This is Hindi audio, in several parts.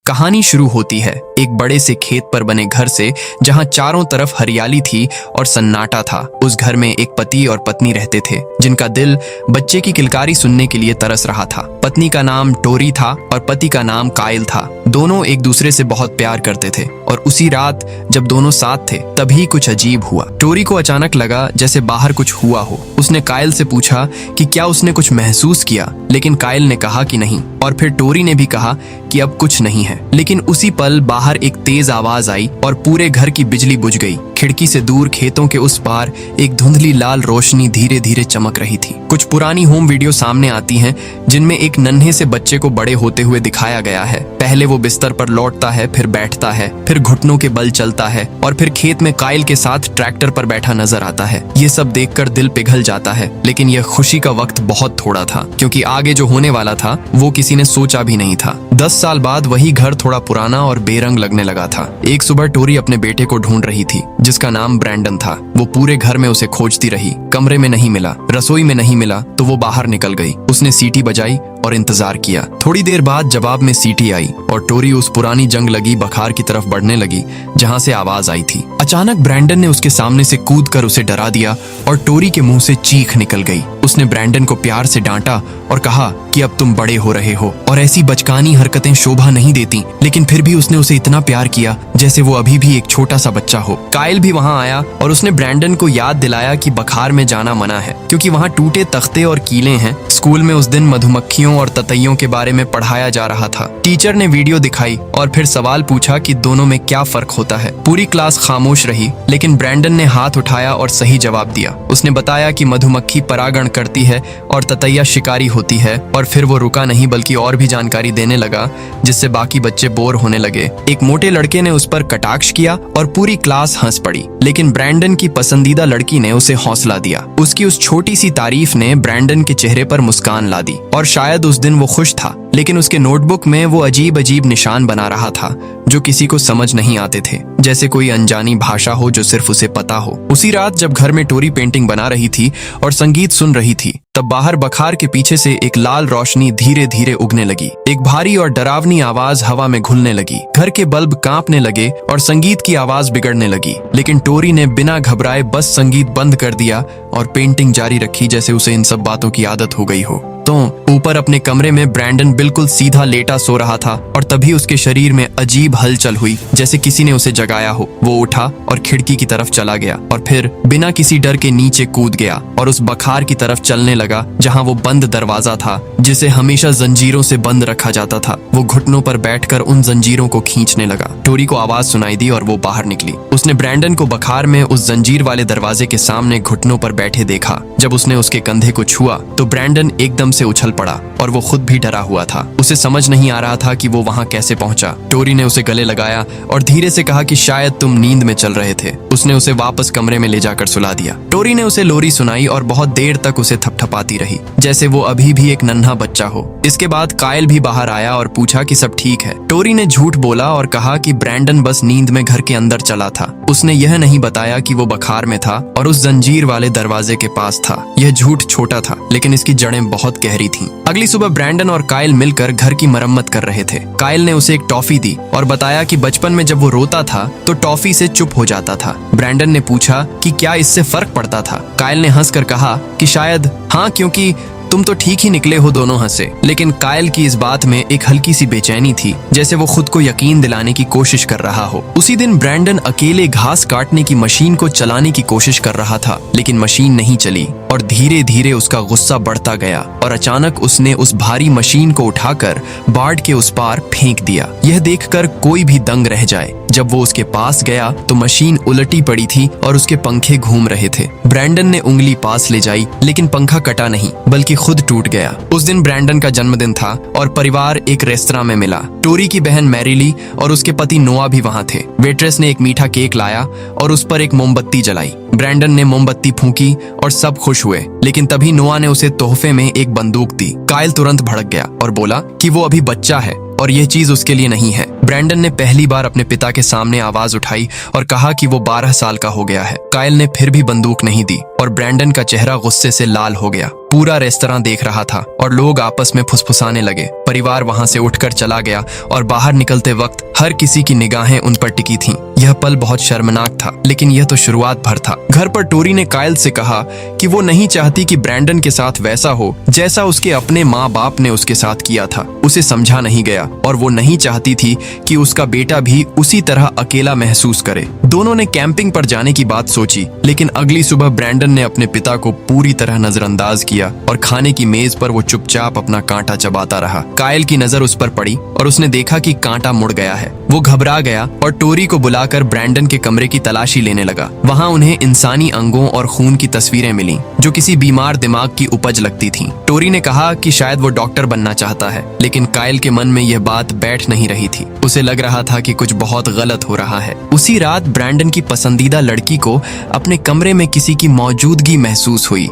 कहानी शुरू होती है एक बड़े से खेत पर बने घर से, जहां चारों तरफ हरियाली थी और सन्नाटा था। उस घर में एक पति और पत्नी रहते थे, जिनका दिल बच्चे की किलकारी सुनने के लिए तरस रहा था। पत्नी का नाम टोरी था और पति का नाम कायल था। दोनों एक दूसरे से बहुत प्यार करते थे और उसी रात जब दोनों साथ थे तभी कुछ अजीब हुआ। टोरी को अचानक लगा जैसे बाहर कुछ हुआ हो। उसने कायल से पूछा कि क्या उसने कुछ महसूस किया, लेकिन कायल ने कहा कि नहीं, और फिर टोरी ने भी कहा कि अब कुछ नहीं है। लेकिन उसी पल बाहर एक तेज आवाज आई और पूरे घर की बिजली बुझ गई। खिड़की से दूर खेतों के उस पार एक धुंधली लाल रोशनी धीरे धीरे चमक रही थी। कुछ पुरानी होम वीडियो सामने आती हैं, जिनमें एक नन्हे से बच्चे को बड़े होते हुए दिखाया गया है। पहले वो बिस्तर पर लौटता है, फिर बैठता है, फिर घुटनों के बल चलता है और फिर खेत में कायल के साथ ट्रैक्टर पर बैठा नजर आता है। ये सब देखकर दिल पिघल जाता है, लेकिन यह खुशी का वक्त बहुत थोड़ा था, क्योंकि आगे जो होने वाला था वो किसी ने सोचा भी नहीं था। 10 साल बाद वही घर थोड़ा पुराना और बेरंग लगने लगा था। एक सुबह टोरी अपने बेटे को ढूंढ रही थी, जिसका नाम ब्रैंडन था। वो पूरे घर में उसे खोजती रही। कमरे में नहीं मिला, रसोई में नहीं मिला, तो वो बाहर निकल गई। उसने सीटी बजाई और इंतजार किया। थोड़ी देर बाद जवाब में सीटी आई और टोरी उस पुरानी जंग लगी बखार की तरफ बढ़ने लगी जहां से आवाज आई थी। अचानक ब्रैंडन ने उसके सामने से कूदकर उसे डरा दिया और टोरी के मुंह से चीख निकल गई। उसने ब्रैंडन को प्यार से डांटा और कहा कि अब तुम बड़े हो रहे हो और ऐसी बचकानी हरकतें शोभा नहीं देती, लेकिन फिर भी उसने उसे इतना प्यार किया जैसे वो अभी भी एक छोटा सा बच्चा हो। कायल भी वहां आया और उसने ब्रैंडन को याद दिलाया कि बखार में जाना मना है, क्योंकि वहां टूटे तख्ते और कीले हैं। स्कूल में उस दिन मधुमक्खियों और ततैयों के बारे में पढ़ाया जा रहा था। टीचर ने वीडियो दिखाई और फिर सवाल पूछा कि दोनों में क्या फर्क होता है। पूरी क्लास खामोश रही, लेकिन ब्रैंडन ने हाथ उठाया और सही जवाब दिया। उसने बताया कि मधुमक्खी परागण करती है और ततैया शिकारी होती है, और फिर वो रुका नहीं बल्कि और भी जानकारी देने लगा, जिससे बाकी बच्चे बोर होने लगे। एक मोटे लड़के ने उस पर कटाक्ष किया और पूरी क्लास हंस पड़ी, लेकिन ब्रैंडन की पसंदीदा लड़की ने उसे हौसला दिया। उसकी उस छोटी सी तारीफ ने ब्रैंडन के चेहरे पर मुस्कान ला दी और शायद उस दिन वो खुश था, लेकिन उसके नोटबुक में वो अजीब अजीब निशान बना रहा था जो किसी को समझ नहीं आते थे, जैसे कोई अनजानी भाषा हो जो सिर्फ उसे पता हो। उसी रात जब घर में टोरी पेंटिंग बना रही थी और संगीत सुन रही थी, तब बाहर बखार के पीछे से एक लाल रोशनी धीरे धीरे उगने लगी। एक भारी और डरावनी आवाज हवा में घुलने लगी। घर के बल्ब कांपने लगे और संगीत की आवाज बिगड़ने लगी, लेकिन टोरी ने बिना घबराए बस संगीत बंद कर दिया और पेंटिंग जारी रखी, जैसे उसे इन सब बातों की आदत हो गई हो। तो ऊपर अपने कमरे में ब्रैंडन बिल्कुल सीधा लेटा सो रहा था और तभी उसके शरीर में अजीब हलचल हुई, जैसे किसी ने उसे जगाया हो। वो उठा और खिड़की की तरफ चला गया और फिर बिना किसी डर के नीचे कूद गया और उस बखार की तरफ चलने लगा जहां वो बंद दरवाजा था, जिसे हमेशा जंजीरों से बंद रखा जाता था। वो घुटनों पर बैठकर उन जंजीरों को खींचने लगा। टोरी को आवाज सुनाई दी और वो बाहर निकली। उसने ब्रैंडन को बखार में उस जंजीर वाले दरवाजे के सामने घुटनों पर बैठे देखा। जब उसने उसके कंधे को छुआ तो ब्रैंडन एकदम से उछल पड़ा और वो खुद भी डरा हुआ था। उसे समझ नहीं आ रहा था कि वो वहां कैसे पहुंचा। टोरी ने उसे गले लगाया और धीरे से कहा कि शायद तुम नींद में चल रहे थे। उसने उसे वापस कमरे में ले जाकर सुला दिया। टोरी ने उसे लोरी सुनाई और बहुत देर तक उसे थपथपाती रही, जैसे वो अभी भी एक नन्हा बच्चा हो। इसके बाद कायल भी बाहर आया और पूछा कि सब ठीक है। टोरी ने झूठ बोला और कहा कि ब्रैंडन बस नींद में घर के अंदर चला था। उसने यह नहीं बताया कि वो बखार में था और उस जंजीर वाले दरवाजे के पास था। यह झूठ छोटा था, लेकिन इसकी जड़ें बहुत गहरी थीं। अगली सुबह ब्रैंडन और कायल मिलकर घर की मरम्मत कर रहे थे। कायल ने उसे एक टॉफी दी और बताया कि बचपन में जब वो रोता था तो टॉफी से चुप हो जाता था। ब्रैंडन ने पूछा कि क्या इससे फर्क पड़ता था। कायल ने हंसकर कहा कि शायद हाँ, क्योंकि तुम तो ठीक ही निकले हो। दोनों हंसे, लेकिन कायल की इस बात में एक हल्की सी बेचैनी थी, जैसे वो खुद को यकीन दिलाने की कोशिश कर रहा हो। उसी दिन ब्रैंडन अकेले घास काटने की मशीन को चलाने की कोशिश कर रहा था, लेकिन मशीन नहीं चली और धीरे धीरे उसका गुस्सा बढ़ता गया और अचानक उसने उस भारी मशीन को उठाकर बाड़ के उस पार फेंक दिया। यह देखकर कोई भी दंग रह जाए। जब वो उसके पास गया तो मशीन उलटी पड़ी थी और उसके पंखे घूम रहे थे। ब्रैंडन ने उंगली पास ले जाई, लेकिन पंखा कटा नहीं बल्कि खुद टूट गया। उस दिन ब्रैंडन का जन्मदिन था और परिवार एक रेस्तरां में मिला। टोरी की बहन मैरीली और उसके पति नोआ भी वहां थे। वेट्रेस ने एक मीठा केक लाया और उस पर एक मोमबत्ती जलाई। ब्रैंडन ने मोमबत्ती फूंकी और सब खुश हुए, लेकिन तभी नोआ ने उसे तोहफे में एक बंदूक दी। कायल तुरंत भड़क गया और बोला कि वो अभी बच्चा है और यह चीज उसके लिए नहीं है। ब्रैंडन ने पहली बार अपने पिता के सामने आवाज उठाई और कहा कि वो 12 साल का हो गया है। कायल ने फिर भी बंदूक नहीं दी और ब्रैंडन का चेहरा गुस्से से लाल हो गया। पूरा रेस्तरां देख रहा था और लोग आपस में फुसफुसाने लगे। परिवार वहां से उठकर चला गया और बाहर निकलते वक्त हर किसी की निगाहें उन पर टिकी थीं। यह पल बहुत शर्मनाक था, लेकिन यह तो शुरुआत भर था। घर पर टोरी ने काइल से कहा कि वो नहीं चाहती कि ब्रैंडन के साथ वैसा हो जैसा उसके अपने माँ बाप ने उसके साथ किया था। उसे समझा नहीं गया और वो नहीं चाहती थी कि उसका बेटा भी उसी तरह अकेला महसूस करे। दोनों ने कैंपिंग पर जाने की बात सोची, लेकिन अगली सुबह ब्रैंडन ने अपने पिता को पूरी तरह नजरअंदाज किया और खाने की मेज पर वो चुपचाप अपना कांटा चबाता रहा। काइल की नजर उस पर पड़ी और उसने देखा कि कांटा मुड़ गया है। वो घबरा गया और टोरी को बुलाकर ब्रैंडन के कमरे की तलाशी लेने लगा। वहां उन्हें इंसानी अंगों और खून की तस्वीरें मिलीं, जो किसी बीमार दिमाग की उपज लगती थीं। टोरी ने कहा कि शायद वो डॉक्टर बनना चाहता है, लेकिन काइल के मन में यह बात बैठ नहीं रही थी। उसे लग रहा था कि कुछ बहुत गलत हो रहा है। उसी रात ब्रैंडन की पसंदीदा लड़की को अपने कमरे में किसी की मौजूदगी महसूस हुई।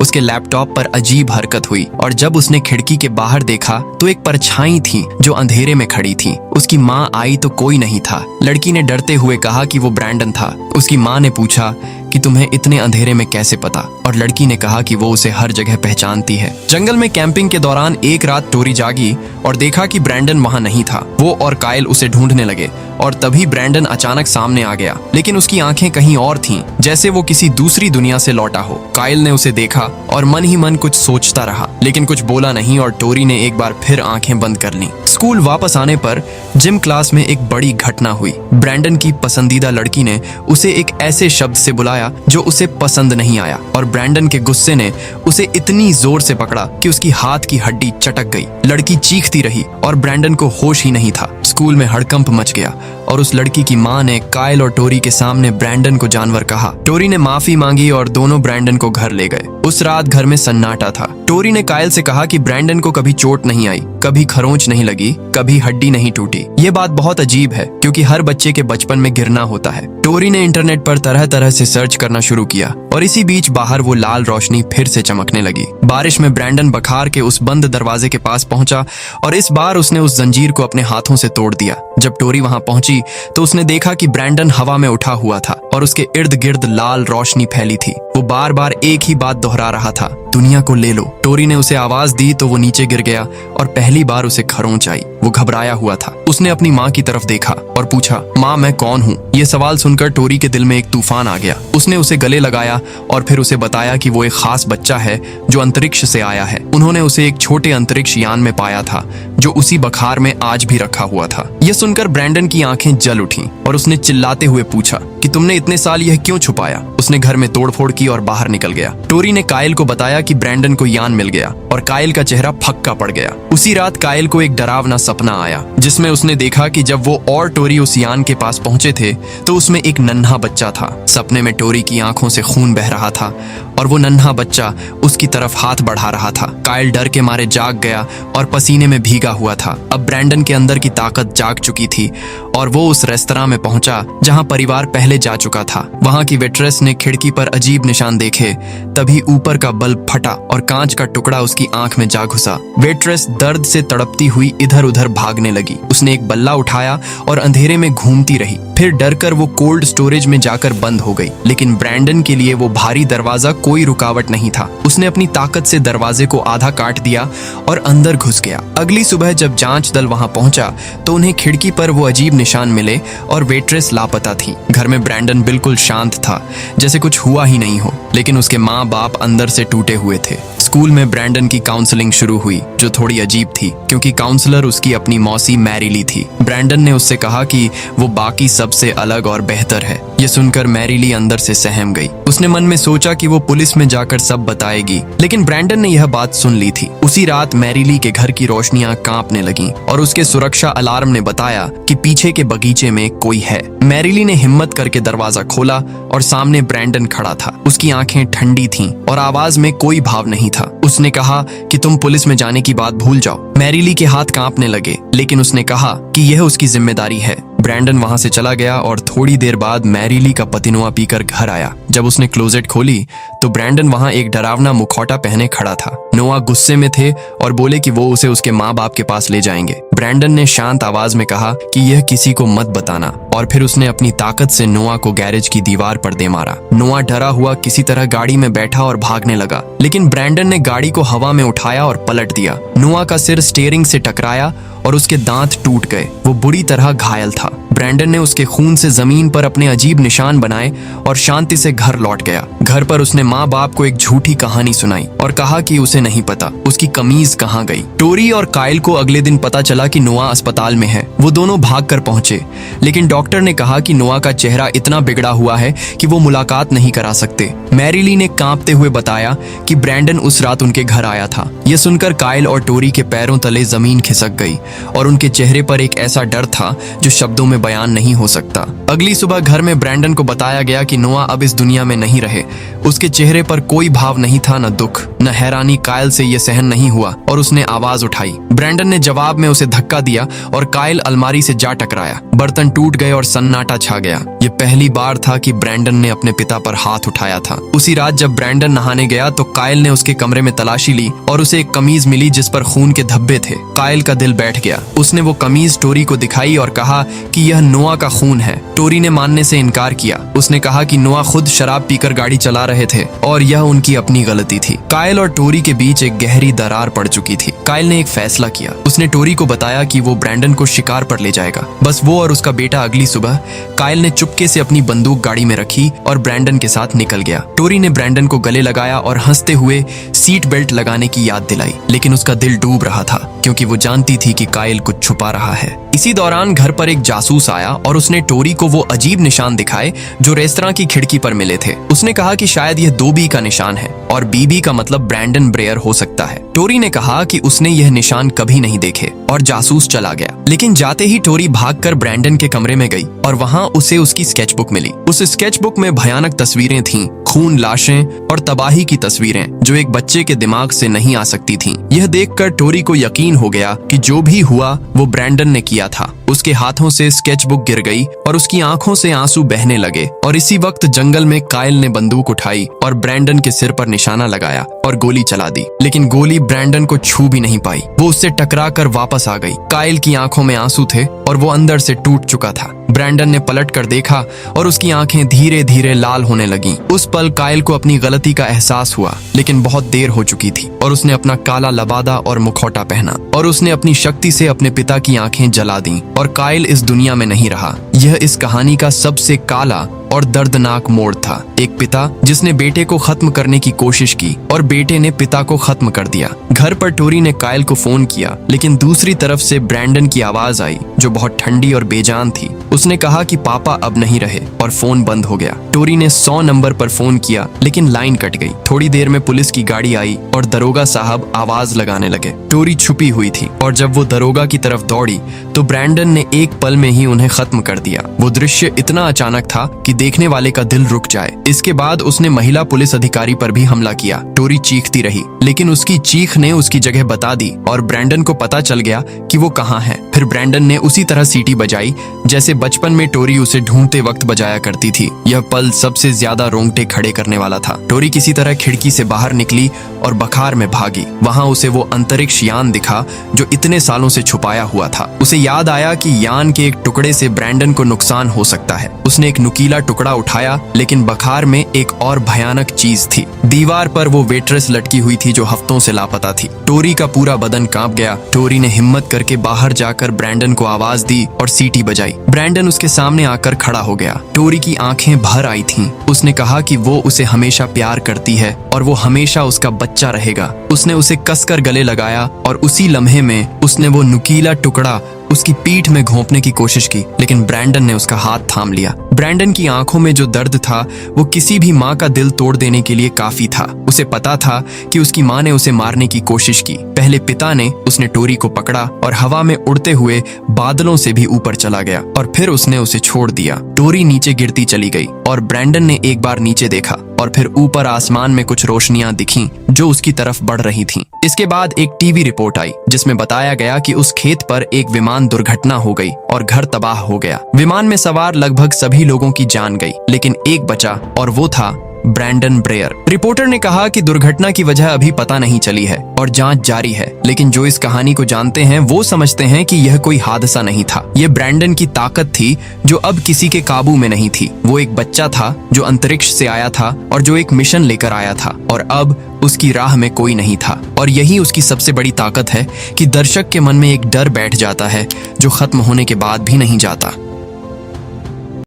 उसके लैपटॉप पर अजीब हरकत हुई और जब उसने खिड़की के बाहर देखा तो एक परछाई थी जो अंधेरे में खड़ी थी। उसकी माँ आई तो कोई नहीं था। लड़की ने डरते हुए कहा कि वो ब्रैंडन था। उसकी माँ ने पूछा कि तुम्हें इतने अंधेरे में कैसे पता, और लड़की ने कहा कि वो उसे हर जगह पहचानती है। जंगल में कैंपिंग के दौरान एक रात टोरी जागी और देखा कि ब्रैंडन वहां नहीं था। वो और काइल उसे ढूंढने लगे और तभी ब्रैंडन अचानक सामने आ गया, लेकिन उसकी आंखें कहीं और थीं, जैसे वो किसी दूसरी दुनिया से लौटा हो। काइल ने उसे देखा और मन ही मन कुछ सोचता रहा, लेकिन कुछ बोला नहीं और टोरी ने एक बार फिर आंखें बंद कर लीं। स्कूल वापस आने पर जिम क्लास में एक बड़ी घटना हुई। ब्रैंडन की पसंदीदा लड़की ने उसे एक ऐसे शब्द से बुलाया जो उसे पसंद नहीं आया और ब्रैंडन के गुस्से ने उसे इतनी जोर से पकड़ा कि उसकी हाथ की हड्डी चटक गई। लड़की चीखती रही और ब्रैंडन को होश ही नहीं था। स्कूल में हड़कंप मच गया और उस लड़की की माँ ने काइल और टोरी के सामने ब्रैंडन को जानवर कहा। टोरी ने माफी मांगी और दोनों ब्रैंडन को घर ले गए। उस रात घर में सन्नाटा था। टोरी ने काइल से कहा कि ब्रैंडन को कभी चोट नहीं आई, कभी खरोंच नहीं लगी, कभी हड्डी नहीं टूटी। ये बात बहुत अजीब है क्योंकि हर बच्चे के बचपन में गिरना होता है। टोरी ने इंटरनेट पर तरह तरह से सर्च करना शुरू किया और इसी बीच बाहर वो लाल रोशनी फिर से चमकने लगी। बारिश में ब्रैंडन बखार के उस बंद दरवाजे के पास पहुंचा और इस बार उसने उस जंजीर को अपने हाथों से तोड़ दिया। जब टोरी वहां पहुंची तो उसने देखा कि ब्रैंडन हवा में उठा हुआ था और उसके इर्द गिर्द लाल रोशनी फैली थी। वो बार बार एक ही बात दोहरा रहा था, दुनिया को ले लो। टोरी ने उसे आवाज दी तो वो नीचे गिर गया और पहली बार उसे खरोंच आई। वो घबराया हुआ था। उसने अपनी माँ की तरफ देखा और पूछा, माँ मैं कौन हूँ? ये सवाल सुनकर टोरी के दिल में एक तूफान आ गया। उसने उसे गले लगाया और फिर उसे बताया कि वो एक खास बच्चा है जो अंतरिक्ष से आया है। उन्होंने उसे एक छोटे अंतरिक्ष यान में पाया था जो उसी बखार में आज भी रखा हुआ था। यह सुनकर ब्रैंडन की आंखें जल उठीं और उसने चिल्लाते हुए पूछा कि तुमने इतने साल यह क्यों छुपाया? उसने घर में तोड़फोड़ की और बाहर निकल गया। टोरी ने काइल को बताया कि ब्रैंडन को यान मिल गया और काइल का चेहरा फक्का पड़ गया। उसी रात काइल को एक डरावना सपना आया जिसमें उसने देखा कि जब वो और टोरी उस यान के पास पहुंचे थे तो उसमें एक नन्हा बच्चा था। सपने में टोरी की आंखों से खून बह रहा था और वो नन्हा बच्चा उसकी तरफ हाथ बढ़ा रहा था। काइल डर के मारे जाग गया और पसीने में भीगा हुआ था। अब ब्रैंडन के अंदर की ताकत जाग चुकी थी और वो उस रेस्तरां में पहुंचा जहां परिवार पहले जा चुका था। वहां की वेट्रेस ने खिड़की पर अजीब निशान देखे। तभी ऊपर का बल्ब फटा और कांच का टुकड़ा उसकी आंख में जा घुसा। वेट्रेस दर्द से तड़पती हुई इधर उधर भागने लगी। उसने एक बल्ला उठाया और अंधेरे में घूमती रही। फिर डरकर वो कोल्ड स्टोरेज में जाकर बंद हो गई। लेकिन ब्रैंडन के लिए वो भारी दरवाजा कोई रुकावट नहीं था। उसने अपनी ताकत से दरवाजे को आधा काट दिया और अंदर घुस गया। अगली सुबह जब जांच दल वहां पहुंचा तो उन्हें खिड़की पर वो अजीब निशान मिले और वेट्रेस लापता थी। घर में ब्रैंडन बिल्कुल शांत था, जैसे कुछ हुआ ही नहीं हो, लेकिन उसके माँ बाप अंदर से टूटे हुए थे। स्कूल में ब्रैंडन की काउंसलिंग शुरू हुई जो थोड़ी अजीब थी क्योंकि काउंसलर उसकी अपनी मौसी मैरीली थी। ब्रैंडन ने उससे कहा कि वो बाकी सबसे अलग और बेहतर है। ये सुनकर मैरीली अंदर से सहम गई। उसने मन में सोचा कि वो पुलिस में जाकर सब बताएगी, लेकिन ब्रैंडन ने यह बात सुन ली थी। उसी रात मैरीली के घर की रोशनियां कांपने लगीं और उसके सुरक्षा अलार्म ने बताया कि पीछे के बगीचे में कोई है। मैरीली ने हिम्मत करके दरवाजा खोला और सामने ब्रैंडन खड़ा था। उसकी आंखें ठंडी थीं और आवाज में कोई भाव नहीं था। उसने कहा कि तुम पुलिस में जाने की बात भूल जाओ। मैरीली के हाथ कांपने लगे, लेकिन उसने कहा कि यह उसकी जिम्मेदारी है। ब्रैंडन वहां से चला गया और थोड़ी देर बाद मैरीली का पति नोआ पीकर घर आया। जब उसने क्लोजेट खोली तो ब्रैंडन वहां एक डरावना मुखौटा पहने खड़ा था। नोआ गुस्से में थे और बोले कि वो उसे उसके माँ बाप के पास ले जाएंगे। ब्रैंडन ने शांत आवाज में कहा कि यह किसी को मत बताना, और फिर उसने अपनी ताकत से नोआ को गैरेज की दीवार पर दे मारा। नोआ डरा हुआ किसी तरह गाड़ी में बैठा और भागने लगा, लेकिन ब्रैंडन ने गाड़ी को हवा में उठाया और पलट दिया। नोआ का सिर स्टीयरिंग से टकराया और उसके दांत टूट गए। वो बुरी तरह घायल था। ब्रैंडन ने उसके खून से जमीन पर अपने अजीब निशान बनाए और शांति से घर लौट गया। घर पर उसने माँ बाप को एक झूठी कहानी सुनाई और कहा कि उसे नहीं पता उसकी कमीज कहाँ गई। टोरी और काइल को अगले दिन पता चला कि नोआ अस्पताल में है। वो दोनों भाग कर पहुंचे, लेकिन डॉक्टर ने कहा कि नोआ का चेहरा इतना बिगड़ा हुआ है कि वो मुलाकात नहीं करा सकते। मैरीली ने कांपते हुए बताया कि ब्रैंडन उस रात उनके घर आया था। यह सुनकर काइल और टोरी के पैरों तले जमीन खिसक गई और उनके चेहरे पर एक ऐसा डर था जो शब्दों में बयान नहीं हो सकता। अगली सुबह घर में ब्रैंडन को बताया गया कि नोआ अब इस दुनिया में नहीं रहे। उसके चेहरे पर कोई भाव नहीं था, न दुख न हैरानी। काइल से यह सहन नहीं हुआ और उसने आवाज उठाई। ब्रैंडन ने जवाब में उसे धक्का दिया और काइल अलमारी से जा टकराया। बर्तन टूट गए और सन्नाटा छा गया। ये पहली बार था कि ब्रैंडन ने अपने पिता पर हाथ उठाया था। उसी रात जब ब्रैंडन नहाने गया तो काइल ने उसके कमरे में तलाशी ली और उसे एक कमीज मिली जिस पर खून के धब्बे थे। काइल का दिल बैठ गया। उसने वो कमीज टोरी को दिखाई और कहा कि यह नोआ का खून है। टोरी ने मानने से इनकार किया। उसने कहा कि नोआ खुद शराब पीकर गाड़ी चला रहे थे और यह उनकी अपनी गलती थी। काइल और टोरी के बीच एक गहरी दरार पड़ चुकी थी। काइल ने एक फैसला किया। उसने टोरी को बताया कि वो ब्रैंडन को शिकार पर ले जाएगा। बस वो और उसका बेटा। अगली सुबह काइल ने चुपके से अपनी बंदूक गाड़ी में रखी और ब्रैंडन के साथ निकल गया। टोरी ने ब्रैंडन को गले लगाया और हंसते हुए सीट बेल्ट लगाने की याद दिलाई, लेकिन उसका दिल डूब रहा था क्योंकि वो जानती थी कि काइल कुछ छुपा रहा है। इसी दौरान घर पर एक जासूस आया और उसने टोरी को वो अजीब निशान दिखाए जो रेस्तरां की खिड़की पर मिले थे। उसने कहा कि शायद यह 2B का निशान है और BB का मतलब ब्रैंडन ब्रेयर हो सकता है। टोरी ने कहा कि उसने यह निशान कभी नहीं देखे और जासूस चला गया। लेकिन जाते ही टोरी भागकर ब्रैंडन के कमरे में गई और वहां उसे उसकी स्केचबुक मिली। उस स्केचबुक में भयानक तस्वीरें थीं, खून, लाशें और तबाही की तस्वीरें जो एक बच्चे के दिमाग से नहीं आ सकती थीं। यह देखकर टोरी को यकीन हो गया कि जो भी हुआ वो ब्रैंडन ने किया था। उसके हाथों से स्केचबुक गिर गई और उसकी आंखों से आंसू बहने लगे। और इसी वक्त जंगल में काइल ने बंदूक उठाई और ब्रैंडन के सिर पर निशाना लगाया और गोली चला दी, लेकिन गोली ब्रैंडन को छू भी नहीं पाई। वो उससे टकरा कर वापस आ गई। काइल की आंखों में आंसू थे और वो अंदर से टूट चुका था। ब्रैंडन ने पलट कर देखा और उसकी आंखें धीरे धीरे लाल होने लगीं। उस पल काइल को अपनी गलती का एहसास हुआ, लेकिन बहुत देर हो चुकी थी और उसने अपना काला लबादा और मुखौटा पहना और उसने अपनी शक्ति से अपने पिता की आंखें जला दी और काइल इस दुनिया में नहीं रहा। यह इस कहानी का सबसे काला और दर्दनाक मोड़ था। एक पिता जिसने बेटे को खत्म करने की कोशिश की और बेटे ने पिता को खत्म कर दिया। घर पर टोरी ने काइल को फोन किया, लेकिन दूसरी तरफ से ब्रैंडन की आवाज आई जो बहुत ठंडी और बेजान थी। उसने कहा कि पापा अब नहीं रहे और फोन बंद हो गया। टोरी ने 100 नंबर पर फोन किया, लेकिन लाइन कट गई। थोड़ी देर में पुलिस की गाड़ी आई और दरोगा साहब आवाज लगाने लगे। टोरी छुपी हुई थी और जब वो दरोगा की तरफ दौड़ी तो ब्रैंडन ने एक पल में ही उन्हें खत्म कर दिया। वो दृश्य इतना अचानक था कि देखने वाले का दिल रुक जाए। इसके बाद उसने महिला पुलिस अधिकारी पर भी हमला किया। टोरी चीखती रही, लेकिन उसकी चीख ने उसकी जगह बता दी और ब्रैंडन को पता चल गया कि वो कहाँ है। फिर ब्रैंडन ने उसी तरह सीटी बजाई जैसे बचपन में टोरी उसे ढूंढते वक्त बजाया करती थी। यह पल सबसे ज्यादा रोंगटे खड़े करने वाला था। टोरी किसी तरह खिड़की से बाहर निकली और बखार में भागी। वहां उसे वो अंतरिक्ष यान दिखा जो इतने सालों से छुपाया हुआ था। उसे याद आया कि यान के एक टुकड़े से ब्रैंडन को नुकसान हो सकता है। उसने एक नुकीला टुकड़ा उठाया, लेकिन बखार में एक और भयानक चीज थी। दीवार पर वो वेट्रेस लटकी हुई थी जो हफ्तों से लापता थी। टोरी का पूरा बदन कांप गया। टोरी ने हिम्मत करके बाहर जाकर ब्रैंडन को आवाज दी और सीटी बजाई। ब्रैंडन उसके सामने आकर खड़ा हो गया। टोरी की आंखें भर आई थीं। उसने कहा कि वो उसे हमेशा प्यार करती है और वो हमेशा उसका बच्चा रहेगा। उसने उसे कसकर गले लगाया और उसी लम्हे में उसने वो नुकीला टुकड़ा उसकी पीठ में घोंपने की कोशिश की, लेकिन ब्रैंडन ने उसका हाथ थाम लिया। ब्रैंडन की आंखों में जो दर्द था वो किसी भी माँ का दिल तोड़ देने के लिए काफी था। उसे पता था कि उसकी माँ ने उसे मारने की कोशिश की। पहले पिता ने, उसने टोरी को पकड़ा और हवा में उड़ते हुए बादलों से भी ऊपर चला गया और फिर उसने उसे छोड़ दिया। टोरी नीचे गिरती चली गई और ब्रैंडन ने एक बार नीचे देखा और फिर ऊपर आसमान में कुछ रोशनियां दिखीं जो उसकी तरफ बढ़ रही थीं। इसके बाद एक टीवी रिपोर्ट आई जिसमें बताया गया कि उस खेत पर एक विमान दुर्घटना हो गई और घर तबाह हो गया। विमान में सवार लगभग सभी लोगों की जान गई, लेकिन एक बचा और वो था ब्रैंडन ब्रेयर। रिपोर्टर ने कहा कि दुर्घटना की वजह अभी पता नहीं चली है और जांच जारी है, लेकिन जो इस कहानी को जानते हैं वो समझते हैं कि यह कोई हादसा नहीं था। यह ब्रैंडन की ताकत थी जो अब किसी के काबू में नहीं थी। वो एक बच्चा था जो अंतरिक्ष से आया था और जो एक मिशन लेकर आया था, और अब उसकी राह में कोई नहीं था। और यही उसकी सबसे बड़ी ताकत है कि दर्शक के मन में एक डर बैठ जाता है जो खत्म होने के बाद भी नहीं जाता।